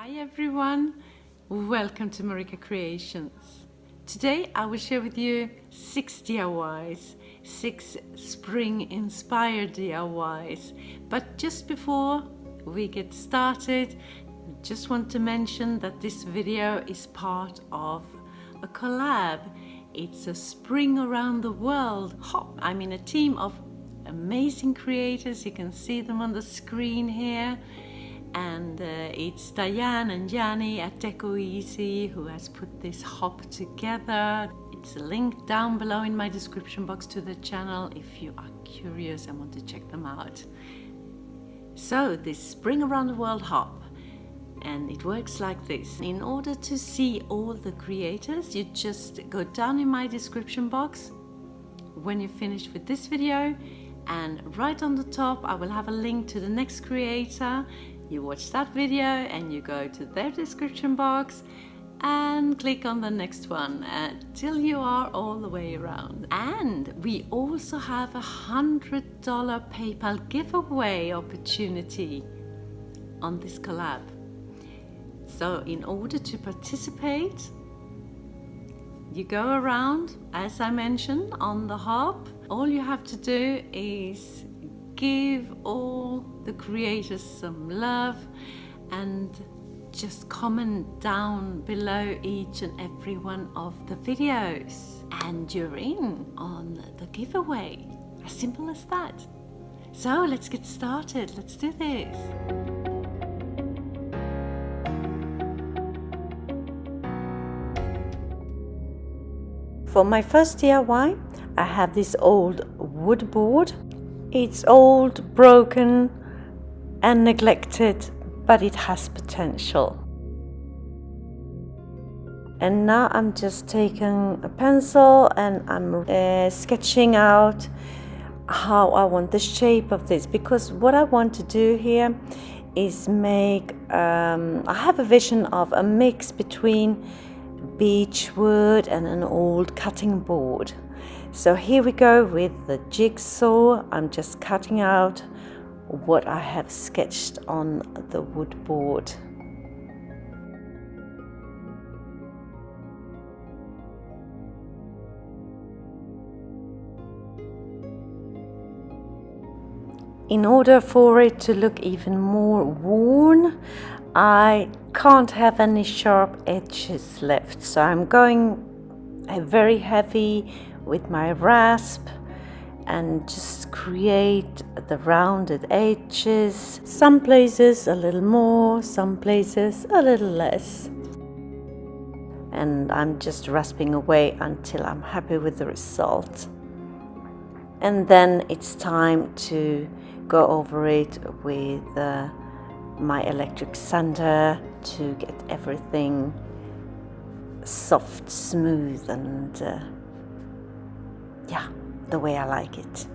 Hi everyone, welcome to MarikaCreations. Today I will share with you 6 DIYs, 6 spring inspired DIYs. But just before we get started, just want to mention that this video is part of a collab. It's a spring around the world hop. I'm in a team of amazing creators. You can see them on the screen here. And it's Diane and Yanni at Decor who has put this hop together. It's linked down below in my description box to the channel if you are curious and want to check them out. So this spring around the world hop, and it works like this. In order to see all the creators, you just go down in my description box when you finish with this video, and right on the top I will have a link to the next creator. You watch that video and you go to their description box and click on the next one until you are all the way around. And we also have a $100 PayPal giveaway opportunity on this collab. So in order to participate, you go around, as I mentioned, on the hop. All you have to do is give all the creators some love and just comment down below each and every one of the videos, and you're in on the giveaway. As simple as that. So let's get started. Let's do this. For my first DIY, I have this old wood board. It's old, broken and neglected, but it has potential. And now I'm just taking a pencil and I'm sketching out how I want the shape of this, because what I want to do here is make, I have a vision of a mix between beech wood and an old cutting board. So here we go with the jigsaw. I'm just cutting out what I have sketched on the wood board. In order for it to look even more worn, I can't have any sharp edges left. So I'm going very heavy with my rasp and just create the rounded edges. Some places a little more, some places a little less. And I'm just rasping away until I'm happy with the result. And then it's time to go over it with my electric sander to get everything soft, smooth, and yeah, the way I like it.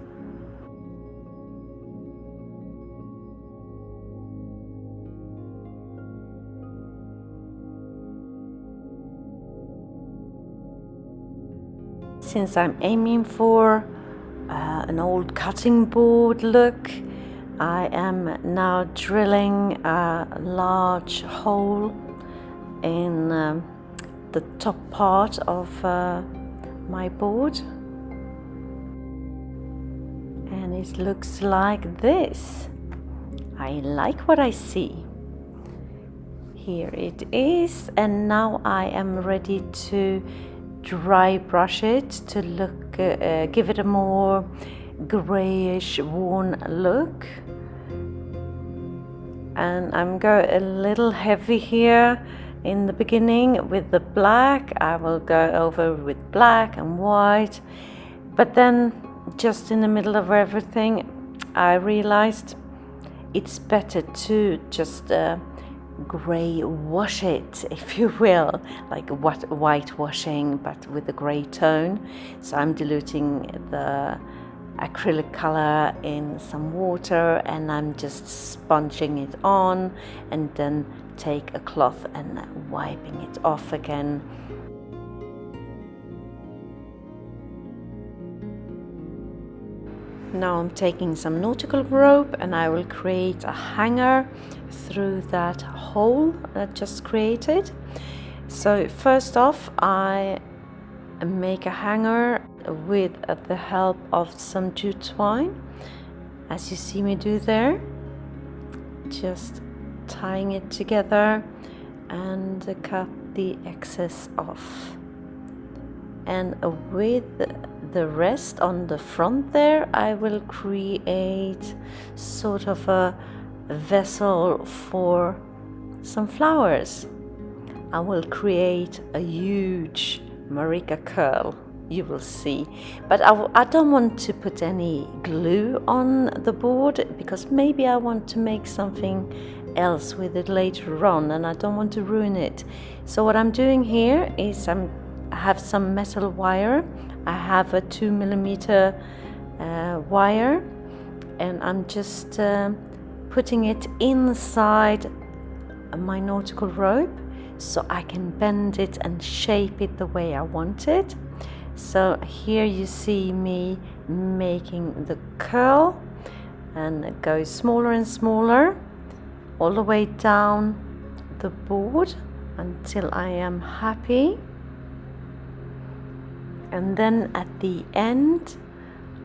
Since I'm aiming for an old cutting board look, I am now drilling a large hole in the top part of my board. And it looks like this. I like what I see. Here it is, and now I am ready to dry brush it to look, give it a more grayish, worn look. And I'm going a little heavy here in the beginning with the black. I will go over with black and white, but then just in the middle of everything I realized it's better to just gray wash it, if you will, like whitewashing but with a gray tone. So I'm diluting the acrylic color in some water and I'm just sponging it on, and then take a cloth and wiping it off again. Now I'm taking some nautical rope and I will create a hanger through that hole that I just created. So first off, I make a hanger with the help of some jute twine, as you see me do there, just tying it together and cut the excess off. And with the rest on the front there, I will create sort of a vessel for some flowers. I will create a huge Marika curl, you will see. But I don't want to put any glue on the board, because maybe I want to make something else with it later on and I don't want to ruin it. So what I'm doing here is I have some metal wire. I have a 2mm wire, and I'm just putting it inside my nautical rope so I can bend it and shape it the way I want it. So here you see me making the curl, and it goes smaller and smaller all the way down the board until I am happy. And then at the end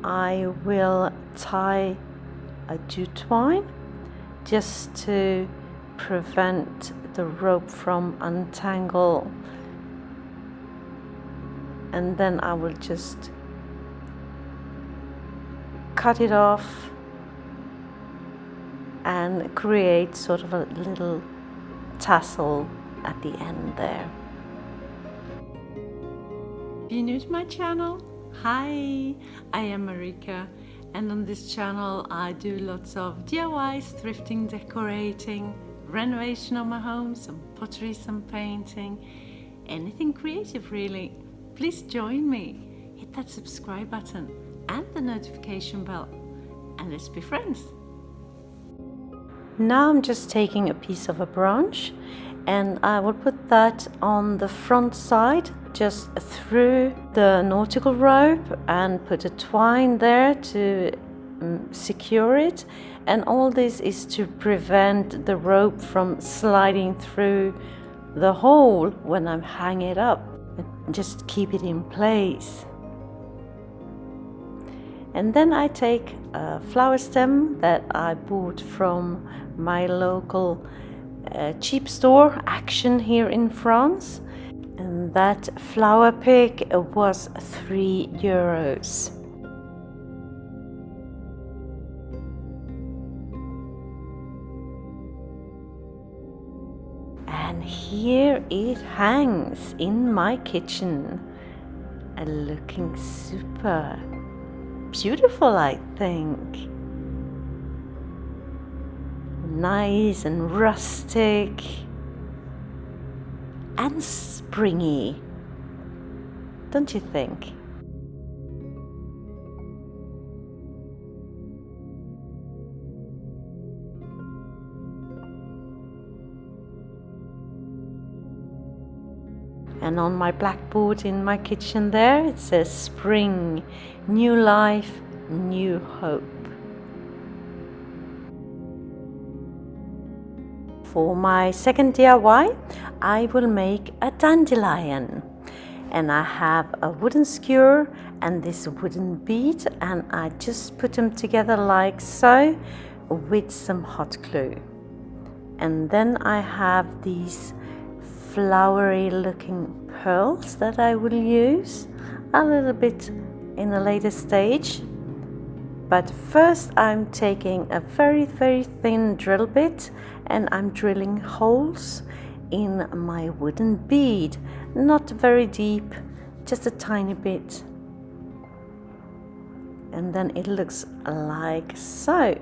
I will tie a jute twine just to prevent the rope from untangle, and then I will just cut it off and create sort of a little tassel at the end there. If you're new to my channel, hi, I am Marika, and on this channel I do lots of DIYs, thrifting, decorating, renovation of my home, some pottery, some painting, anything creative really. Please join me, hit that subscribe button and the notification bell, and let's be friends. Now I'm just taking a piece of a branch and I will put that on the front side, just through the nautical rope, and put a twine there to secure it. And all this is to prevent the rope from sliding through the hole when I'm hanging it up. Just keep it in place. And then I take a flower stem that I bought from my local cheap store, Action, here in France. And that flower pick was €3. And here it hangs in my kitchen, looking super beautiful, I think. Nice and rustic and springy, don't you think? And on my blackboard in my kitchen there, it says spring, new life, new hope. For my second DIY, I will make a dandelion. And I have a wooden skewer and this wooden bead, and I just put them together like so with some hot glue. And then I have these flowery looking pearls that I will use a little bit in a later stage. But first I'm taking a very thin drill bit and I'm drilling holes in my wooden bead, not very deep, just a tiny bit. And then it looks like so.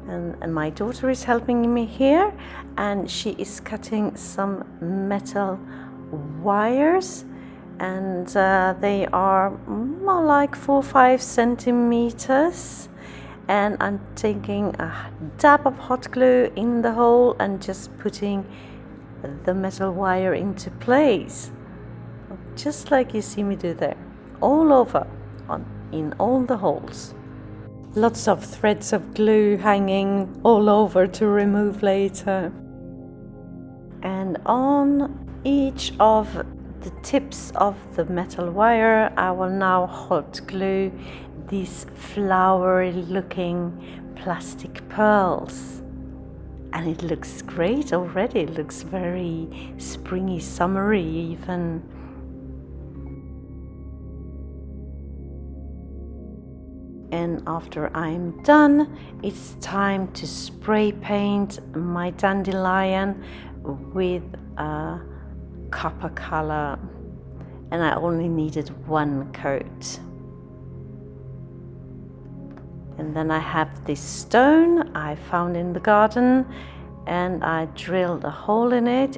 And my daughter is helping me here, and she is cutting some metal wires, and they are more like 4 or 5 centimeters. And I'm taking a dab of hot glue in the hole and just putting the metal wire into place, just like you see me do there, all over on in all the holes. Lots of threads of glue hanging all over to remove later. And on each of the tips of the metal wire, I will now hot glue these flowery looking plastic pearls. And it looks great already. It looks very springy, summery even. And after I'm done, it's time to spray paint my dandelion with a copper color. And I only needed one coat. And then I have this stone I found in the garden, and I drilled a hole in it.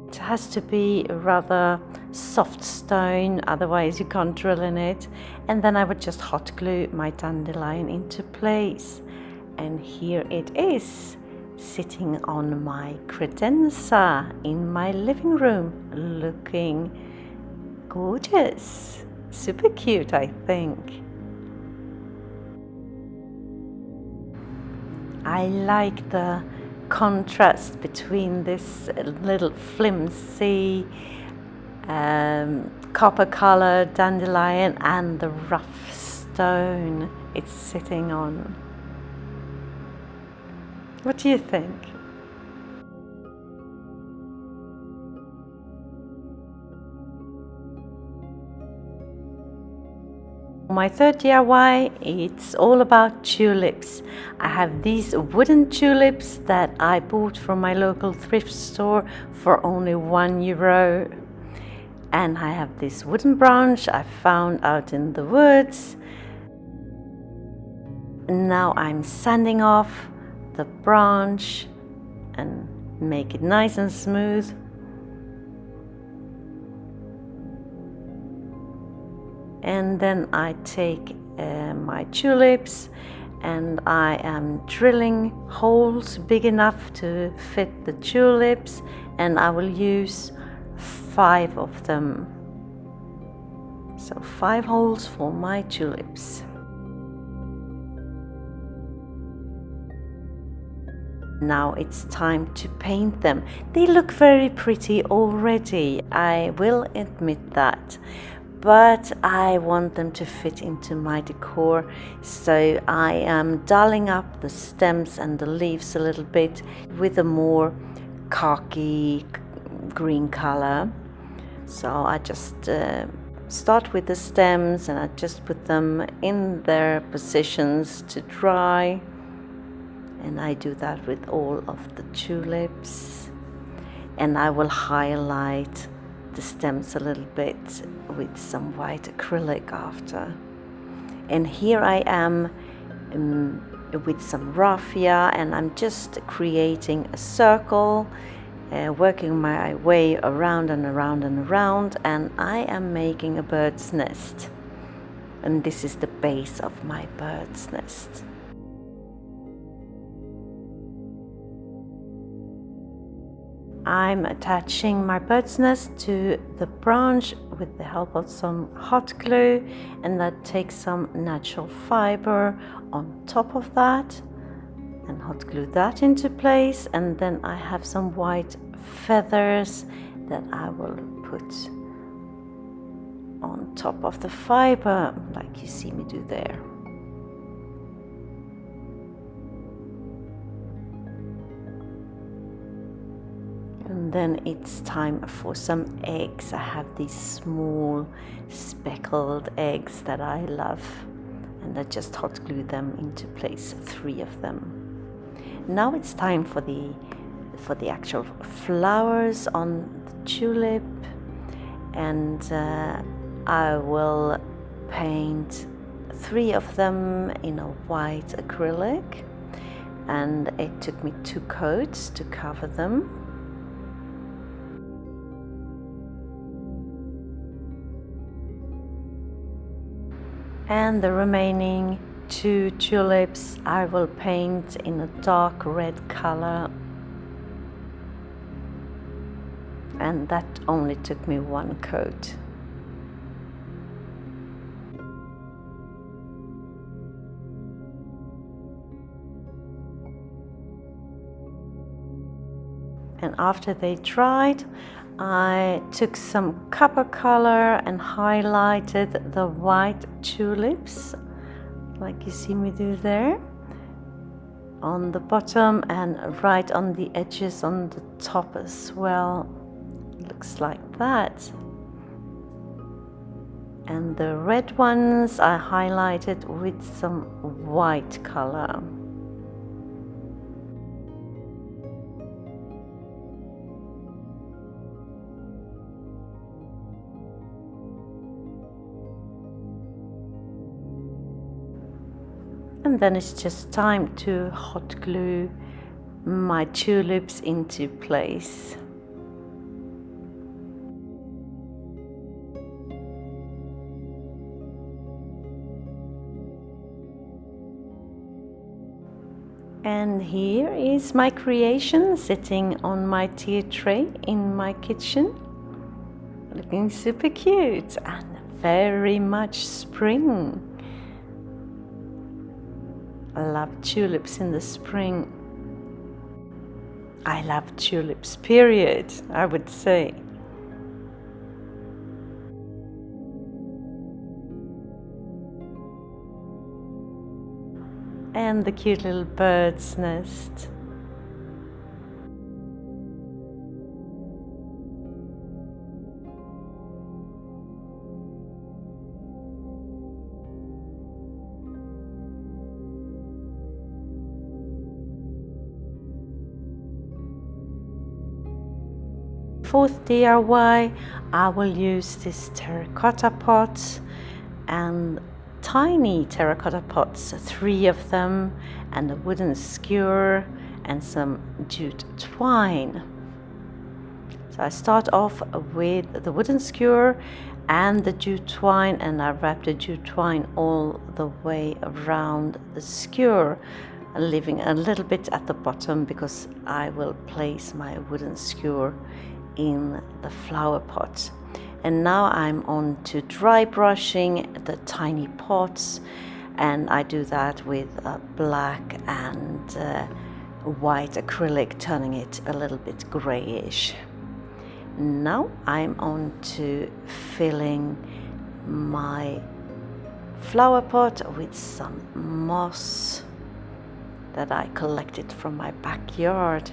It has to be a rather soft stone, otherwise you can't drill in it. And then I would just hot glue my dandelion into place. And here it is, sitting on my credenza in my living room, looking gorgeous. Super cute, I think. I like the contrast between this little flimsy copper colored dandelion and the rough stone it's sitting on. What do you think? My third DIY, it's all about tulips. I have these wooden tulips that I bought from my local thrift store for only €1. And I have this wooden branch I found out in the woods. Now I'm sanding off the branch and make it nice and smooth. And then I take my tulips and I am drilling holes big enough to fit the tulips, and I will use 5 of them. So 5 holes for my tulips. Now it's time to paint them. They look very pretty already, I will admit that. But I want them to fit into my decor, so I am dulling up the stems and the leaves a little bit with a more khaki green color. So I just start with the stems and I just put them in their positions to dry, and I do that with all of the tulips. And I will highlight the stems a little bit with some white acrylic after. And here I am with some raffia, and I'm just creating a circle, working my way around and around and around, and I am making a bird's nest. And this is the base of my bird's nest. I'm attaching my bird's nest to the branch with the help of some hot glue, and that takes some natural fiber on top of that and hot glue that into place. And then I have some white feathers that I will put on top of the fiber, like you see me do there. And then it's time for some eggs. I have these small speckled eggs that I love, and I just hot glue them into place, 3 of them. Now it's time for the actual flowers on the tulip, and I will paint 3 of them in a white acrylic, and it took me 2 coats to cover them. And the remaining 2 tulips I will paint in a dark red color, and that only took me 1 coat. And after they dried, I took some copper color and highlighted the white tulips, like you see me do there, on the bottom and right on the edges on the top as well. Looks like that. And the red ones I highlighted with some white color. And then it's just time to hot glue my tulips into place. And here is my creation sitting on my tea tray in my kitchen, looking super cute and very much spring. I love tulips in the spring. I love tulips, period, I would say. And the cute little bird's nest. Fourth DIY, I will use this terracotta pot and tiny terracotta pots, 3 of them, and a wooden skewer and some jute twine. So I start off with the wooden skewer and the jute twine, and I wrap the jute twine all the way around the skewer, leaving a little bit at the bottom because I will place my wooden skewer in the flower pot. And now I'm on to dry brushing the tiny pots, and I do that with black and white acrylic, turning it a little bit grayish. Now I'm on to filling my flower pot with some moss that I collected from my backyard.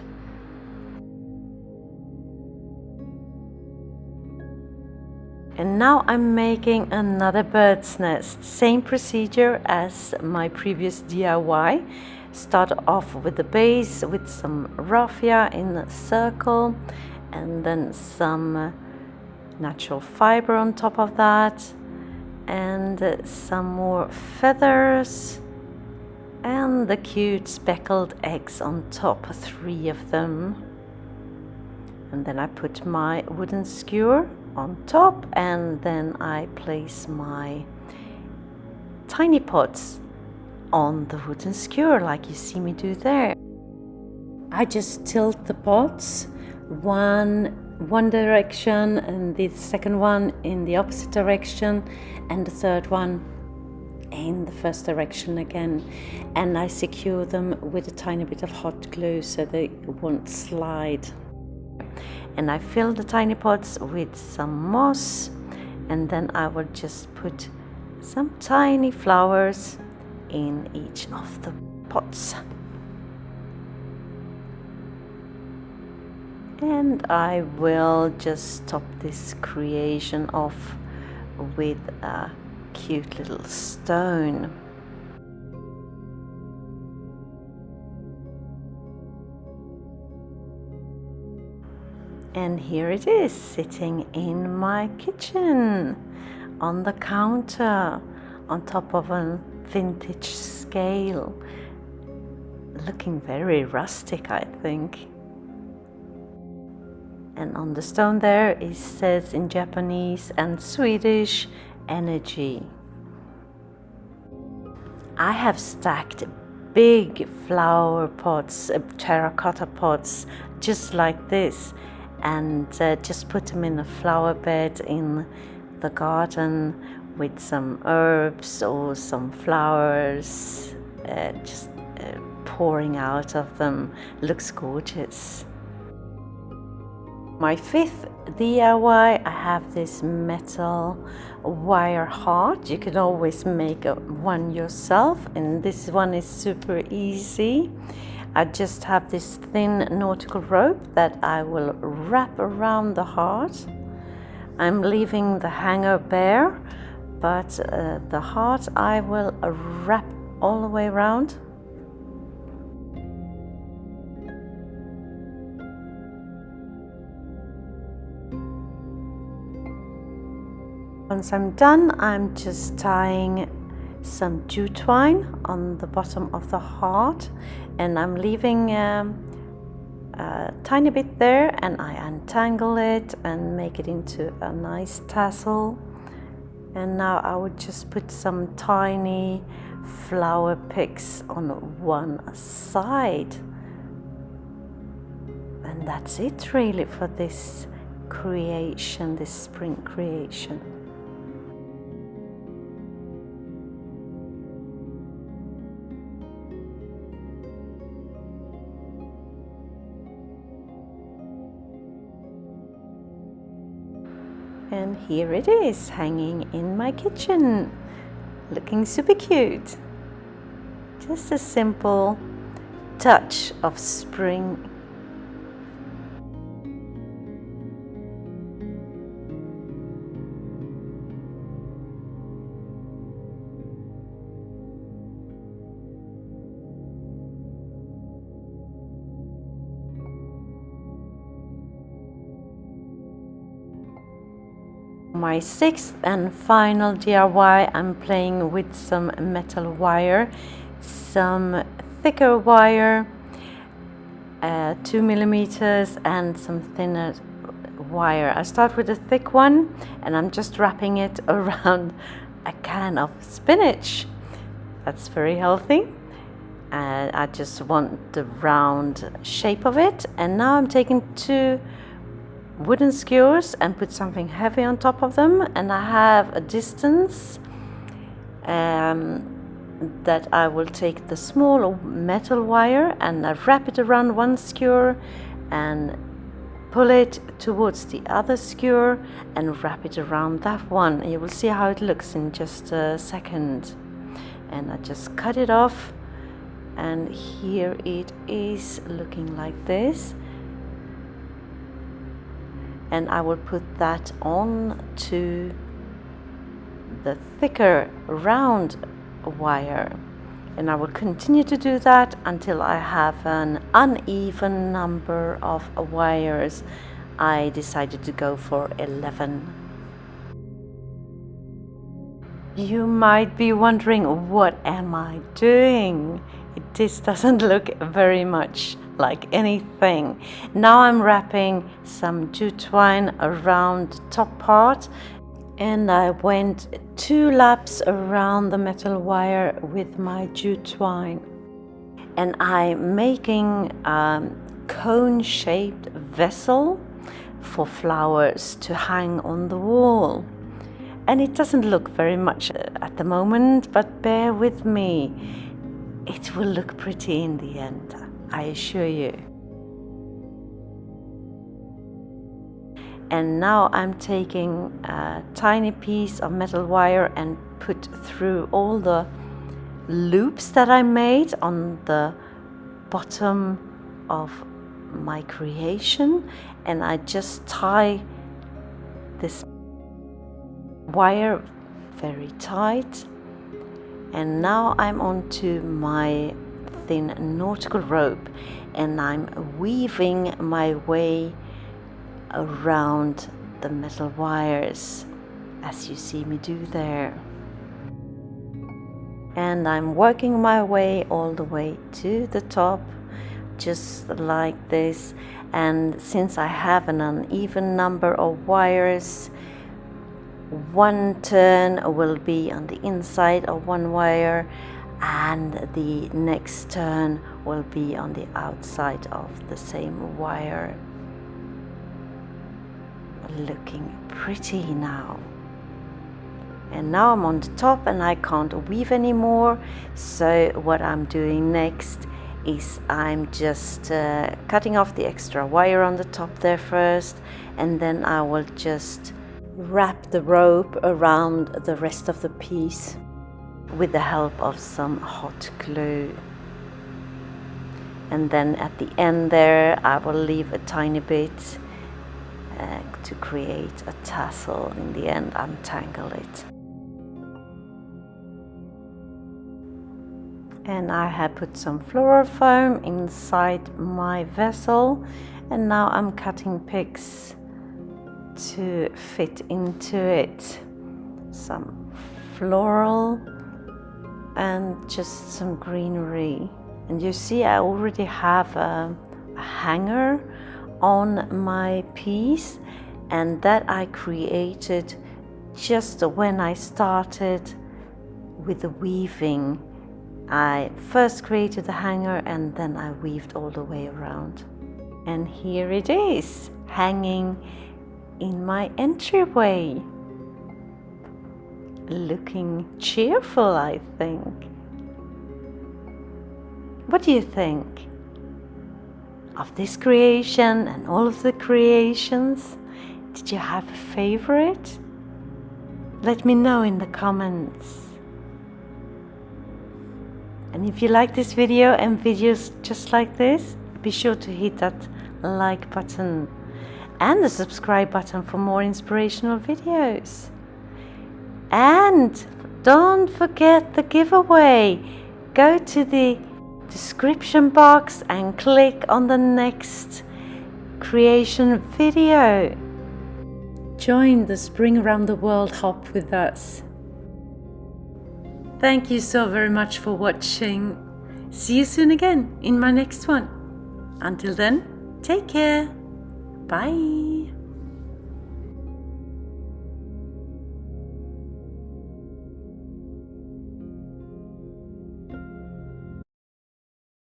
And now I'm making another bird's nest. Same procedure as my previous DIY. Start off with the base with some raffia in a circle, and then some natural fiber on top of that, and some more feathers, and the cute speckled eggs on top, 3 of them. And then I put my wooden skewer on top, and then I place my tiny pots on the wooden skewer like you see me do there. I just tilt the pots one direction, and the second one in the opposite direction, and the third one in the first direction again, and I secure them with a tiny bit of hot glue so they won't slide. And I fill the tiny pots with some moss, and then I will just put some tiny flowers in each of the pots. And I will just top this creation off with a cute little stone. And here it is, sitting in my kitchen on the counter on top of a vintage scale, looking very rustic, I think. And on the stone there it says in Japanese and Swedish, energy. I have stacked big flower pots, terracotta pots, just like this, and just put them in a flower bed in the garden with some herbs or some flowers just pouring out of them. Looks gorgeous. My fifth DIY, I have this metal wire heart. You can always make one yourself, and this one is super easy. I just have this thin nautical rope that I will wrap around the heart. I'm leaving the hanger bare, but the heart I will wrap all the way around. Once I'm done, I'm just tying some twine on the bottom of the heart, and I'm leaving a tiny bit there, and I untangle it and make it into a nice tassel. And now I would just put some tiny flower picks on one side, and that's it really for this creation, this spring creation. And here it is, hanging in my kitchen, looking super cute. Just a simple touch of spring. My sixth and final DIY, I'm playing with some metal wire, some thicker wire, 2 millimeters, and some thinner wire. I start with a thick one, and I'm just wrapping it around a can of spinach. That's very healthy. And I just want the round shape of it. And now I'm taking 2 wooden skewers and put something heavy on top of them, and I have a distance that I will take the small metal wire and I wrap it around one skewer and pull it towards the other skewer and wrap it around that one. You will see how it looks in just a second. And I just cut it off, and here it is looking like this. And I will put that on to the thicker round wire, and I will continue to do that until I have an uneven number of wires. I decided to go for 11. You might be wondering, what am I doing? This doesn't look very much like anything. Now I'm wrapping some twine around the top part, and I went 2 laps around the metal wire with my twine, and I'm making a cone-shaped vessel for flowers to hang on the wall. And it doesn't look very much at the moment, but bear with me, it will look pretty in the end, I assure you. And now I'm taking a tiny piece of metal wire and put through all the loops that I made on the bottom of my creation, and I just tie this wire very tight. And now I'm on to my thin nautical rope, and I'm weaving my way around the metal wires, as you see me do there. And I'm working my way all the way to the top, just like this. And since I have an uneven number of wires, one turn will be on the inside of one wire, and the next turn will be on the outside of the same wire. Looking pretty now. And now I'm on the top and I can't weave anymore, so what I'm doing next is I'm just cutting off the extra wire on the top there first, and then I will just wrap the rope around the rest of the piece with the help of some hot glue. And then at the end there I will leave a tiny bit to create a tassel. In the end, untangle it. And I have put some floral foam inside my vessel, and now I'm cutting picks to fit into it. Some floral and just some greenery. And you see I already have a hanger on my piece, and that I created just when I started with the weaving. I first created the hanger and then I weaved all the way around. And here it is, hanging in my entryway. Looking cheerful, I think. What do you think of this creation and all of the creations? Did you have a favorite? Let me know in the comments. And if you like this video and videos just like this, be sure to hit that like button and the subscribe button for more inspirational videos. And don't forget the giveaway. Go to the description box and click on the next creation video. Join the Spring Around the World hop with us. Thank you so very much for watching. See you soon again in my next one. Until then, take care. Bye.